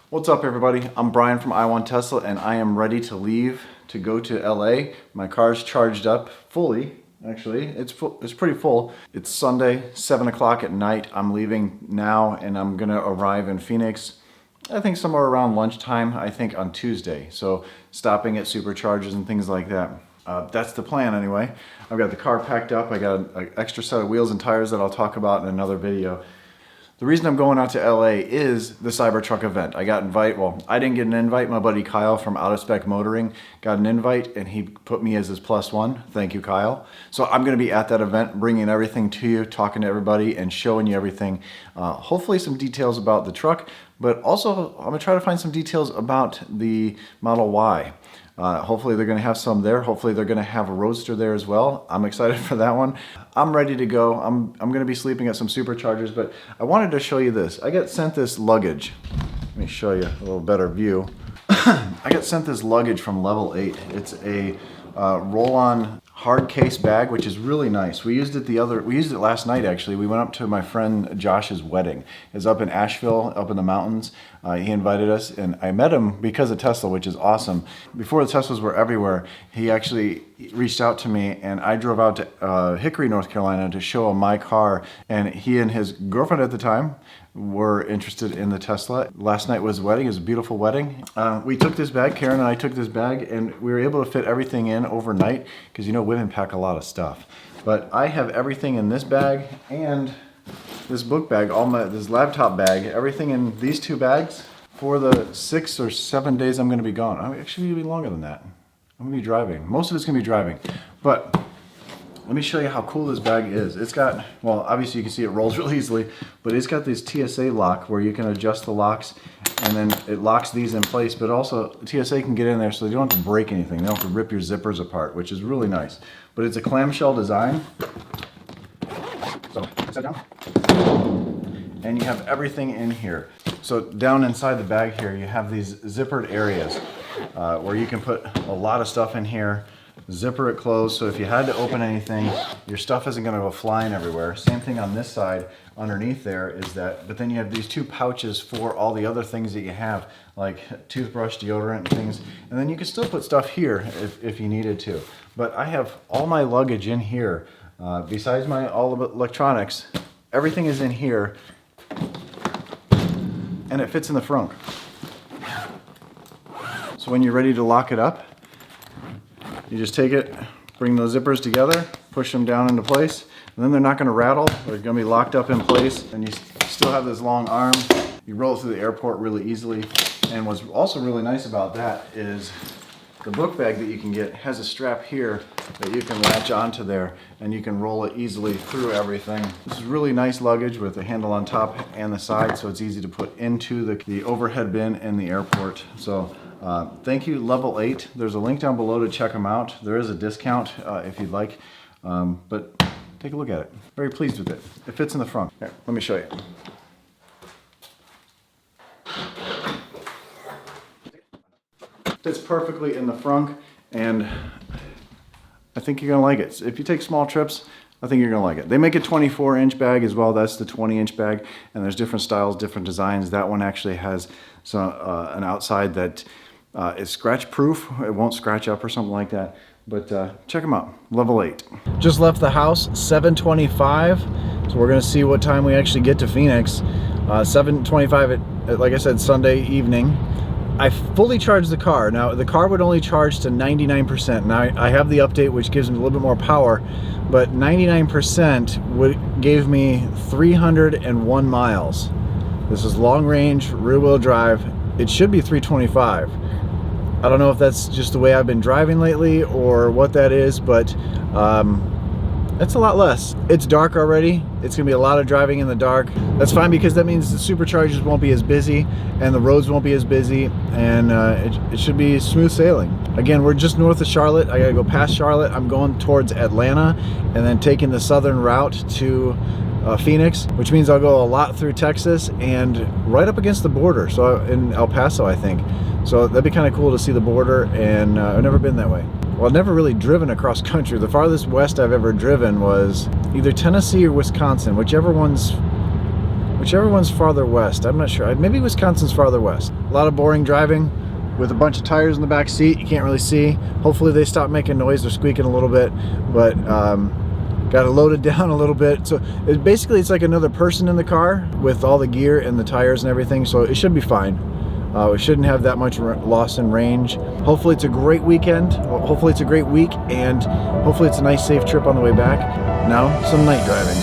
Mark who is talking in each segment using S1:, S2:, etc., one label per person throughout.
S1: What's up everybody? I'm Brian from I Want Tesla and I am ready to leave to go to LA. My car's charged up fully, actually. It's pretty full. It's Sunday, 7 o'clock at night. I'm leaving now and I'm gonna arrive in Phoenix, I think somewhere around lunchtime, I think on Tuesday. So stopping at superchargers and things like that. That's the plan anyway. I've got the car packed up. I got an extra set of wheels and tires that I'll talk about in another video. The reason I'm going out to LA is the Cybertruck event. I got invited, well, I didn't get an invite. My buddy Kyle from Out of Spec Motoring got an invite and he put me as his +1. Thank you, Kyle. So I'm gonna be at that event, bringing everything to you, talking to everybody and showing you everything. Hopefully some details about the truck, but also I'm gonna try to find some details about the Model Y. Hopefully they're going to have some there. Hopefully they're going to have a Roadster there as well. I'm excited for that one. I'm ready to go. I'm going to be sleeping at some superchargers, but I wanted to show you this. I got sent this luggage. Let me show you a little better view. I got sent this luggage from Level8. It's a roll-on hard case bag, which is really nice. We used it last night actually. We went up to my friend Josh's wedding. It's up in Asheville, up in the mountains. He invited us and I met him because of Tesla, which is awesome. Before the Teslas were everywhere, he actually reached out to me and I drove out to Hickory, North Carolina to show him my car, and he and his girlfriend at the time were interested in the Tesla. Last night was the wedding. It was a beautiful wedding. We took this bag, Karen and I took this bag, and we were able to fit everything in overnight because you know women pack a lot of stuff. But I have everything in this bag and this book bag, this laptop bag, everything in these two bags for the 6 or 7 days I'm gonna be gone. I'm actually gonna be longer than that. I'm gonna be driving. Most of it's gonna be driving. But let me show you how cool this bag is. It's got, well, obviously you can see it rolls really easily, but it's got this TSA lock where you can adjust the locks and then it locks these in place, but also TSA can get in there so you don't have to break anything. You don't have to rip your zippers apart, which is really nice. But it's a clamshell design. So, sit down. And you have everything in here. So down inside the bag here, you have these zippered areas where you can put a lot of stuff in here. Zipper it closed, so if you had to open anything, your stuff isn't going to go flying everywhere. Same thing on this side, underneath there is that, but then you have these two pouches for all the other things that you have, like toothbrush, deodorant, and things. And then you can still put stuff here if you needed to. But I have all my luggage in here. Besides all of electronics, everything is in here, and it fits in the front. So when you're ready to lock it up, you just take it, bring those zippers together, push them down into place, and then they're not going to rattle. They're going to be locked up in place, and you still have this long arm. You roll it through the airport really easily. And what's also really nice about that is the book bag that you can get has a strap here that you can latch onto there, and you can roll it easily through everything. This is really nice luggage with a handle on top and the side, so it's easy to put into the overhead bin in the airport. So thank you, Level8. There's a link down below to check them out. There is a discount if you'd like, but take a look at it. Very pleased with it. It fits in the front. Here, let me show you. Fits perfectly in the front, and I think you're gonna like it. If you take small trips, I think you're gonna like it. They make a 24-inch bag as well. That's the 20-inch bag, and there's different styles, different designs. That one actually has an outside that is scratch-proof. It won't scratch up or something like that. But check them out, Level8. Just left the house, 7:25. So we're gonna see what time we actually get to Phoenix. 7:25 at, like I said, Sunday evening. I fully charged the car. Now the car would only charge to 99%. Now I have the update which gives me a little bit more power, but 99% gave me 301 miles. This is long range, rear wheel drive. It should be 325. I don't know if that's just the way I've been driving lately or what that is, but that's a lot less. It's dark already. It's gonna be a lot of driving in the dark. That's fine because that means the superchargers won't be as busy and the roads won't be as busy, and it should be smooth sailing. Again, we're just north of Charlotte. I gotta go past Charlotte. I'm going towards Atlanta and then taking the southern route to Phoenix, which means I'll go a lot through Texas and right up against the border. So in El Paso, I think. So that'd be kind of cool to see the border, and I've never been that way. Well, I've never really driven across country. The farthest west I've ever driven was either Tennessee or Wisconsin, whichever one's whichever one's farther west. I'm not sure. Maybe Wisconsin's farther west. A lot of boring driving with a bunch of tires in the back seat. You can't really see. Hopefully they stop making noise. They're squeaking a little bit, but got it loaded down a little bit. So it's like another person in the car with all the gear and the tires and everything. So it should be fine. We shouldn't have that much loss in range. Hopefully it's a great weekend. Hopefully it's a great week, and hopefully it's a nice safe trip on the way back. Now some night driving.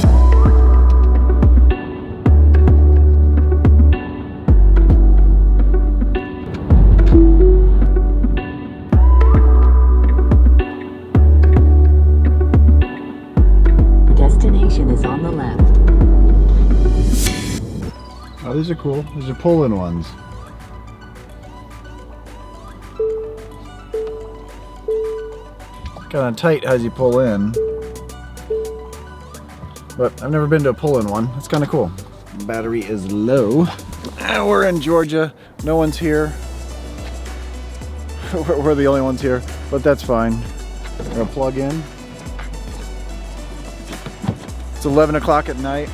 S2: Destination is on the left.
S1: Oh, these are cool. These are pull-in ones. Kind of tight as you pull in, but I've never been to a pull-in one. It's kind of cool. Battery is low. We're in Georgia. No one's here. We're the only ones here, but that's fine. We're gonna plug in. It's 11 o'clock at night,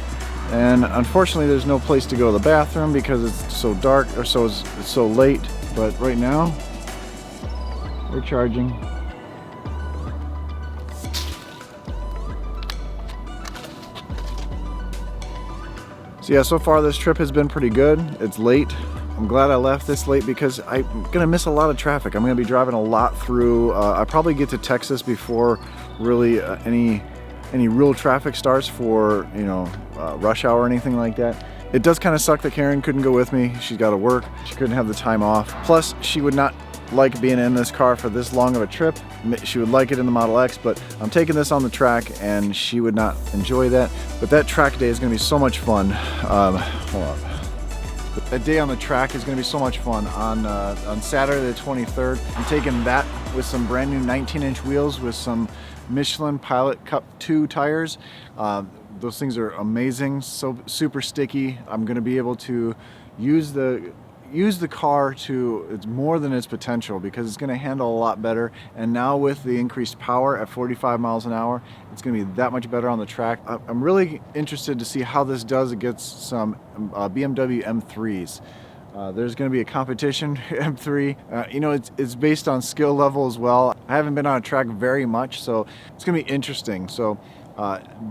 S1: and unfortunately there's no place to go to the bathroom because it's so dark, or it's so late. But right now we're charging. So yeah, so far this trip has been pretty good. It's late. I'm glad I left this late because I'm gonna miss a lot of traffic. I'm gonna be driving a lot through. I probably get to Texas before really any real traffic starts for, you know, rush hour or anything like that. It does kind of suck that Karen couldn't go with me. She's got to work. She couldn't have the time off. Plus, she would not like being in this car for this long of a trip. She would like it in the Model X, but I'm taking this on the track and she would not enjoy that. But that track day is going to be so much fun. Hold on. That day on the track is going to be so much fun. On Saturday the 23rd, I'm taking that with some brand new 19-inch wheels with some Michelin Pilot Cup 2 tires. Those things are amazing, so super sticky. I'm going to be able to use the car to it's more than its potential because it's going to handle a lot better. And now with the increased power at 45 miles an hour, it's going to be that much better on the track. I'm really interested to see how this does against some BMW M3s. There's going to be a competition M3. You know, it's based on skill level as well. I haven't been on a track very much, so it's going to be interesting. So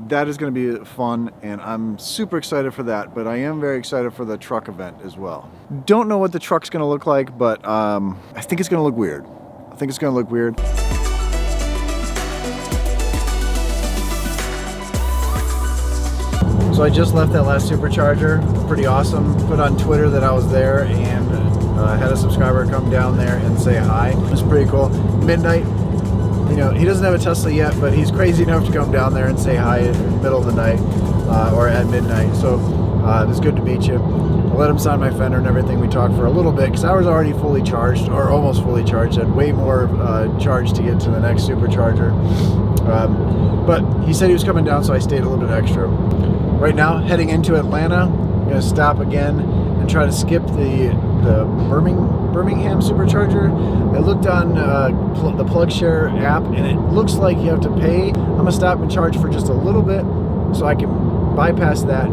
S1: that is going to be fun, and I'm super excited for that. But I am very excited for the truck event as well. Don't know what the truck's going to look like, but I think it's going to look weird. I think it's going to look weird. So I just left that last supercharger. Pretty awesome. Put on Twitter that I was there and had a subscriber come down there and say hi. It was pretty cool. Midnight. You know, he doesn't have a Tesla yet, but he's crazy enough to come down there and say hi in the middle of the night or at midnight. So it was good to meet you. I let him sign my fender and everything. We talked for a little bit because I was already fully charged, or almost fully charged. I had way more charge to get to the next supercharger. But he said he was coming down, so I stayed a little bit extra. Right now, heading into Atlanta. I'm going to stop again and try to skip the Birmingham supercharger. I looked on the PlugShare app, and it looks like you have to pay. I'm going to stop and charge for just a little bit so I can bypass that.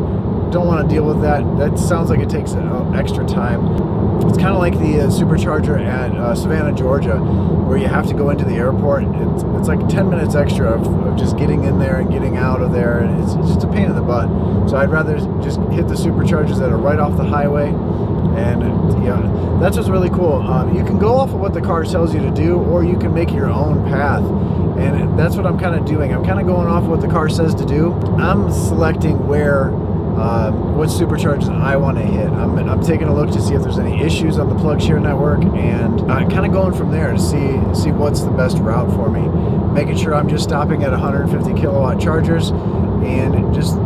S1: Don't want to deal with that. That sounds like it takes extra time. It's kind of like the supercharger at Savannah, Georgia, where you have to go into the airport. It's like 10 minutes extra of just getting in there and getting out of there, and it's just a pain in the butt. So I'd rather just hit the superchargers that are right off the highway, and yeah, that's what's really cool. You can go off of what the car tells you to do, or you can make your own path, and that's what I'm kind of doing. I'm kind of going off of what the car says to do. I'm selecting what superchargers I want to hit. I'm taking a look to see if there's any issues on the PlugShare network, and kind of going from there to see what's the best route for me. Making sure I'm just stopping at 150 kilowatt chargers and just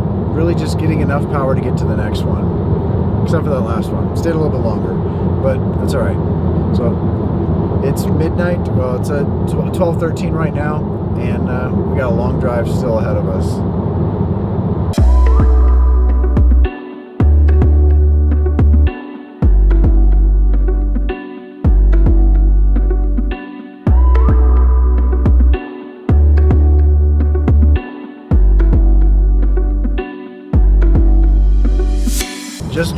S1: getting enough power to get to the next one. Except for that last one. Stayed a little bit longer, but that's all right. So it's midnight. Well, it's 12:13 right now, and we got a long drive still ahead of us.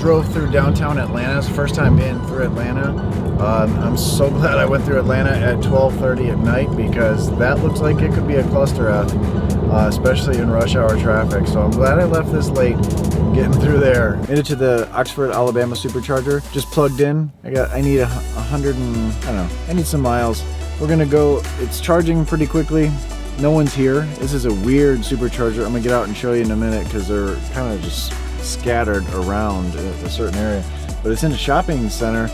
S1: drove through downtown Atlanta. It's the first time being through Atlanta. I'm so glad I went through Atlanta at 12:30 at night, because that looks like it could be a cluster F, especially in rush hour traffic. So I'm glad I left this late getting through there. Made it to the Oxford, Alabama supercharger. Just plugged in. I need 100 and, I don't know, I need some miles. We're gonna go, it's charging pretty quickly. No one's here. This is a weird supercharger. I'm gonna get out and show you in a minute, because they're kind of just scattered around a certain area. But it's in a shopping center.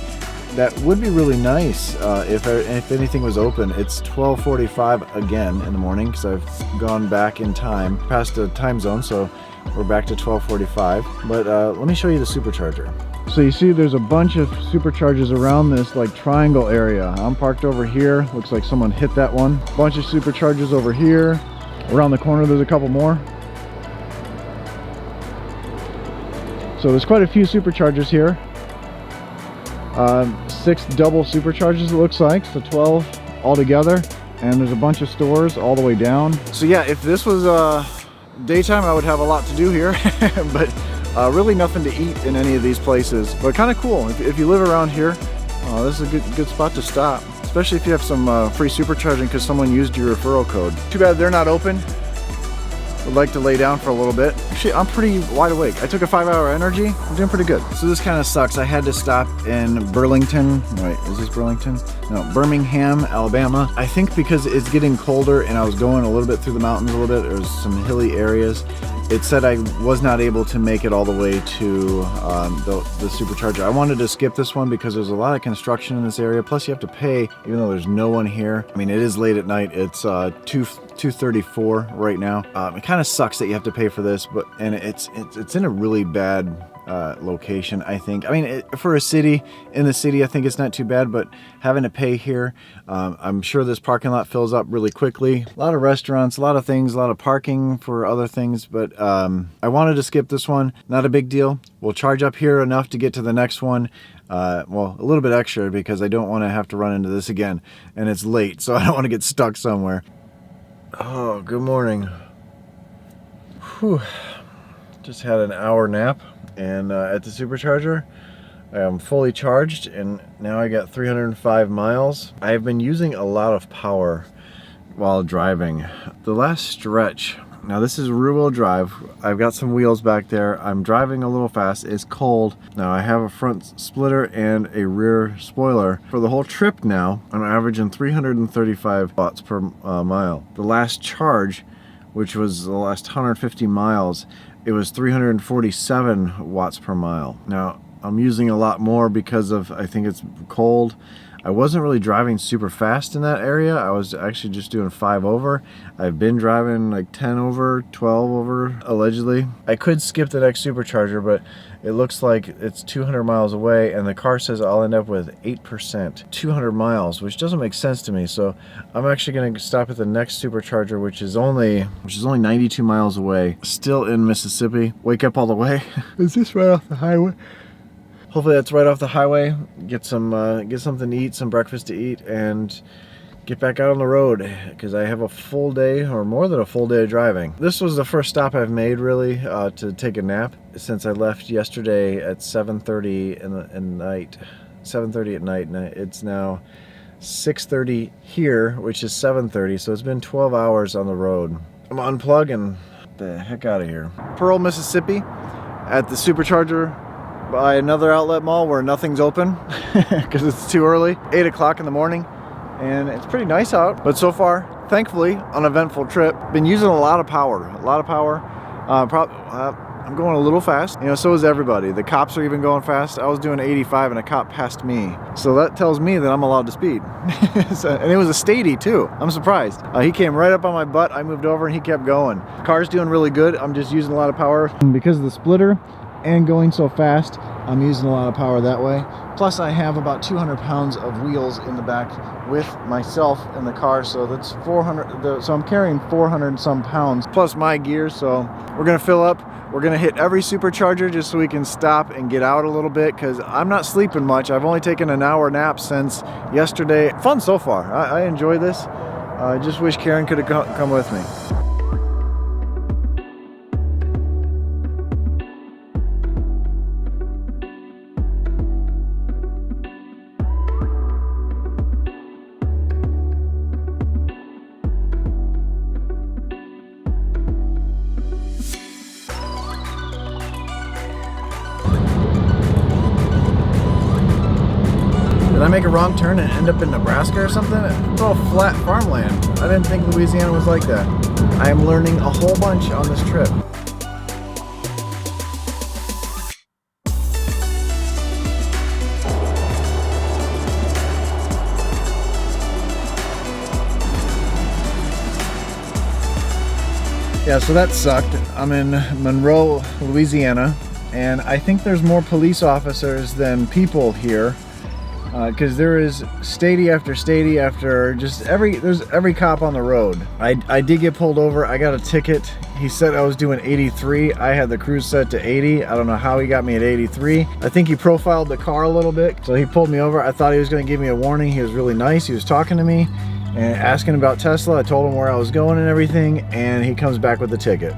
S1: That would be really nice if anything was open. It's 12:45 again in the morning, because I've gone back in time, past the time zone, so we're back to 12:45. But let me show you the supercharger. So you see there's a bunch of superchargers around this like triangle area. I'm parked over here. Looks like someone hit that one. Bunch of superchargers over here. Around the corner there's a couple more. So there's quite a few superchargers here. 6 double superchargers it looks like, so 12 altogether. And there's a bunch of stores all the way down. So yeah, if this was daytime, I would have a lot to do here, but really nothing to eat in any of these places. But kind of cool. If you live around here, this is a good spot to stop, especially if you have some free supercharging because someone used your referral code. Too bad they're not open. Would like to lay down for a little bit. Actually, I'm pretty wide awake. I took a 5-hour energy. I'm doing pretty good. So this kind of sucks. I had to stop in Burlington. Wait, is this Burlington? No, Birmingham, Alabama. I think because it's getting colder and I was going a little bit through the mountains a little bit. There's some hilly areas. It said I was not able to make it all the way to the supercharger. I wanted to skip this one because there's a lot of construction in this area. Plus you have to pay, even though there's no one here. I mean, it is late at night. It's 2:34 right now. It kind of sucks that you have to pay for this, but it's in a really bad location, I think. I mean, for a city, in the city, I think it's not too bad, but having to pay here, I'm sure this parking lot fills up really quickly. A lot of restaurants, a lot of things, a lot of parking for other things, but I wanted to skip this one. Not a big deal. We'll charge up here enough to get to the next one. Well, a little bit extra because I don't want to have to run into this again, and it's late, so I don't want to get stuck somewhere. Oh, good morning. Whew. Just had an hour nap, and at the supercharger I am fully charged, and now I got 305 miles. I have been using a lot of power while driving. The last stretch, now this is rear-wheel drive. I've got some wheels back there. I'm driving a little fast. It's cold. Now I have a front splitter and a rear spoiler. For the whole trip now, I'm averaging 335 watts per mile. The last charge, which was the last 150 miles, it was 347 watts per mile. Now, I'm using a lot more because of, I think it's cold. I wasn't really driving super fast in that area. I was actually just doing 5 over. I've been driving like 10 over, 12 over, allegedly. I could skip the next supercharger, but it looks like it's 200 miles away, and the car says I'll end up with 8%. 200 miles, which doesn't make sense to me. So I'm actually gonna stop at the next supercharger, which is only 92 miles away. Still in Mississippi. Wake up all the way. Is this right off the highway? Hopefully that's right off the highway. Get something to eat, some breakfast to eat, and get back out on the road, because I have a full day, or more than a full day of driving. This was the first stop I've made, really, to take a nap since I left yesterday at 7:30 at night. 7:30 at night, and it's now 6:30 here, which is 7:30, so it's been 12 hours on the road. I'm unplugging the heck out of here. Pearl, Mississippi, at the supercharger by another outlet mall where nothing's open because it's too early. 8 o'clock in the morning, and it's pretty nice out. But so far, thankfully, uneventful trip. Been using a lot of power. I'm going a little fast. You know, so is everybody. The cops are even going fast. I was doing 85 and a cop passed me. So that tells me that I'm allowed to speed. And it was a statey too. I'm surprised. He came right up on my butt. I moved over and he kept going. The car's doing really good. I'm just using a lot of power. And because of the splitter and going so fast, I'm using a lot of power that way. Plus I have about 200 pounds of wheels in the back with myself in the car, so that's 400, so I'm carrying 400 some pounds plus my gear. So we're gonna fill up. We're gonna hit every supercharger just so we can stop and get out a little bit, because I'm not sleeping much. I've only taken an hour nap since yesterday. Fun so far. I enjoy this. I just wish Karen could have come with me. Did I make a wrong turn and end up in Nebraska or something? It's all flat farmland. I didn't think Louisiana was like that. I am learning a whole bunch on this trip. Yeah, so that sucked. I'm in Monroe, Louisiana, and I think there's more police officers than people here, because there is statey after statey after just there's every cop on the road. I did get pulled over. I got a ticket. He said I was doing 83. I had the cruise set to 80. I don't know how he got me at 83. I think he profiled the car a little bit, so he pulled me over. I thought he was going to give me a warning. He was really nice. He was talking to me and asking about Tesla. I told him where I was going and everything, and he comes back with the ticket.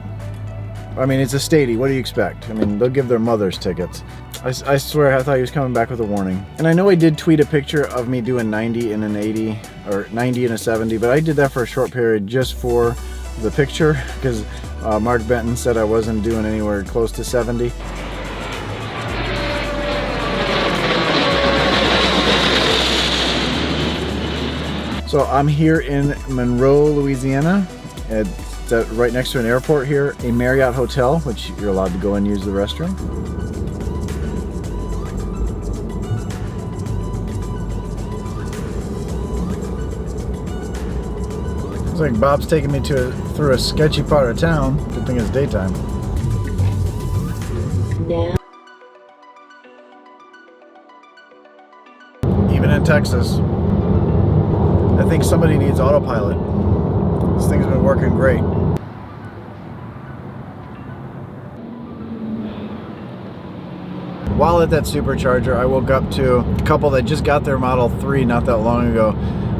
S1: I mean, it's a statey. What do you expect? I mean, they'll give their mothers tickets. I swear I thought he was coming back with a warning. And I know he did tweet a picture of me doing 90 in an 80 or 90 in a 70, but I did that for a short period just for the picture, because Mark Benton said I wasn't doing anywhere close to 70. So I'm here in Monroe, Louisiana. It's right next to an airport here, a Marriott hotel, which you're allowed to go and use the restroom. Looks like Bob's taking me through a sketchy part of town. Good thing it's daytime.
S2: Now,
S1: Even in Texas, I think somebody needs autopilot. This thing's been working great. While at that supercharger, I woke up to a couple that just got their Model 3 not that long ago,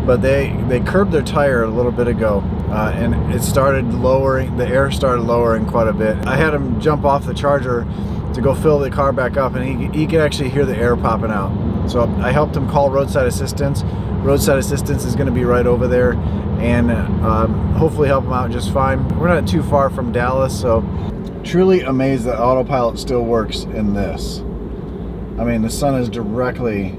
S1: but they curbed their tire a little bit ago, and it started lowering, the air started lowering quite a bit. I had him jump off the charger to go fill the car back up, and he could actually hear the air popping out. So I helped him call roadside assistance. Roadside assistance is going to be right over there, and hopefully help him out just fine. We're not too far from Dallas, so truly amazed that autopilot still works in this. I mean, the sun is directly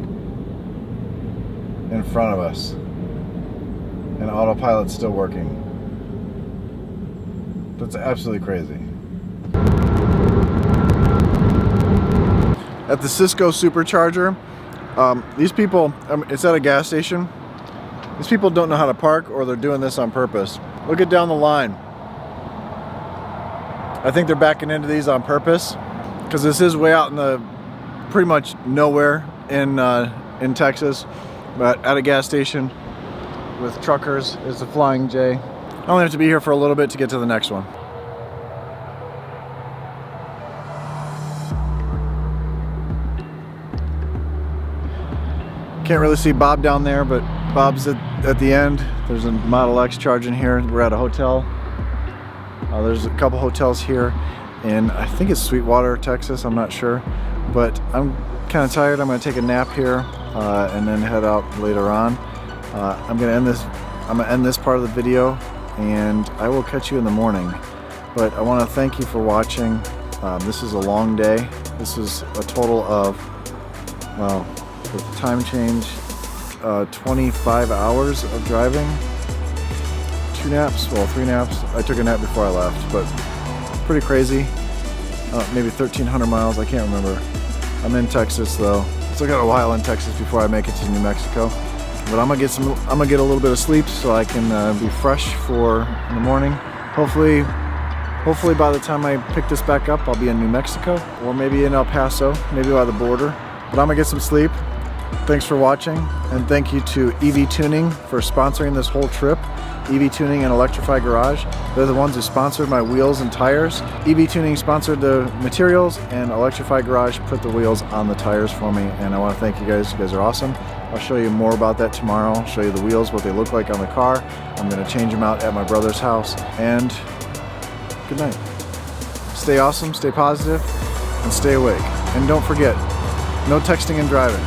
S1: in front of us, and autopilot's still working. That's absolutely crazy. At the Cisco supercharger, these people, it's at a gas station. These people don't know how to park, or they're doing this on purpose. Look at down the line. I think they're backing into these on purpose, because this is way out in the pretty much nowhere in Texas, but at a gas station with truckers is the Flying J. I only have to be here for a little bit to get to the next one. Can't really see Bob down there, but Bob's at the end. There's a Model X charging here. We're at a hotel. There's a couple hotels here in, I think it's Sweetwater, Texas. I'm not sure, but I'm kind of tired. I'm going to take a nap here and then head out later on. I'm going to end this part of the video, and I will catch you in the morning. But I want to thank you for watching. This is a long day. This is a total of, well, with the time change, 25 hours of driving. 2 naps, well, 3 naps. I took a nap before I left, but pretty crazy. Maybe 1,300 miles, I can't remember. I'm in Texas though. Still got a while in Texas before I make it to New Mexico. But I'm gonna get a little bit of sleep so I can be fresh for in the morning. Hopefully by the time I pick this back up, I'll be in New Mexico, or maybe in El Paso, maybe by the border. But I'm gonna get some sleep. Thanks for watching, and thank you to EV Tuning for sponsoring this whole trip. EV Tuning and Electrify Garage, they're the ones who sponsored my wheels and tires. EV Tuning sponsored the materials, and Electrify Garage put the wheels on the tires for me, and I want to thank you guys. You guys are awesome. I'll show you more about that tomorrow. I'll show you the wheels, what they look like on the car. I'm going to change them out at my brother's house, and good night. Stay awesome, stay positive, and stay awake. And don't forget, no texting and driving.